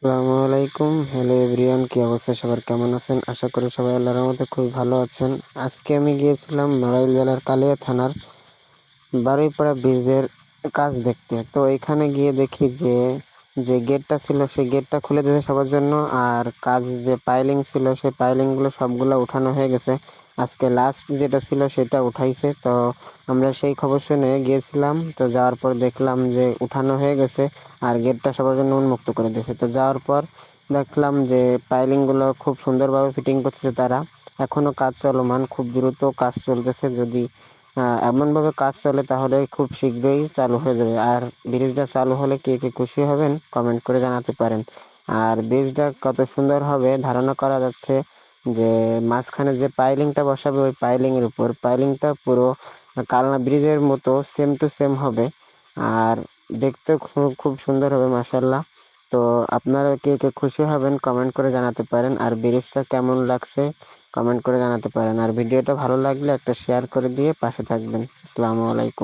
আসসালামু আলাইকুম। Hello everyone, কি অবস্থা সবার, কেমন আছেন? আশা করি সবাই আল্লাহর রহমতে খুব ভালো আছেন। আজকে আমি গিয়েছিলাম নড়াইল জেলার কালিয়া থানার বারুইপাড়া ব্রিজের কাজ দেখতে। তো এখানে গিয়ে দেখি যে যে গেটটা ছিল সেই গেটটা খুলে দিয়েছে সবার জন্য, আর কাজ যে পাইলিং ছিল সেই পাইলিংগুলো সবগুলো উঠানো হয়ে গেছে। আজকে লাস্ট যেটা ছিল সেটা উঠাইছে। তো আমরা সেই খবর শুনে গিয়েছিলাম। তো যাওয়ার পর দেখলাম যে উঠানো হয়ে গেছে আর গেটটা সবার জন্য উন্মুক্ত করে দিয়েছে। তো যাওয়ার পর দেখলাম যে পাইলিংগুলো খুব সুন্দরভাবে ফিটিং করতেছে তারা। এখনো কাজ চলমান, খুব দ্রুত কাজ চলতেছে। যদি এমনভাবে কাজ চলে তাহলে খুব শীঘ্রই চালু হয়ে যাবে। আর ব্রিজটা চালু হলে কে কে খুশি হবেন কমেন্ট করে জানাতে পারেন। আর ব্রিজটা কত সুন্দর হবে ধারণা করা যাচ্ছে যে মাঝখানে যে পাইলিংটা বসাবে ওই পাইলিংয়ের উপর পাইলিংটা পুরো কালনা ব্রিজের মতো সেম টু সেম হবে। আর দেখতে খুব সুন্দর হবে মাশাআল্লাহ। তো আপনারা কে কে খুশি হবেন কমেন্ট করে জানাতে পারেন। আর ব্রিজটা কেমন লাগছে কমেন্ট করে জানাতে পারেন। আর ভিডিওটা ভালো লাগলে একটা শেয়ার করে দিয়ে পাশে থাকবেন। আসসালামু আলাইকুম।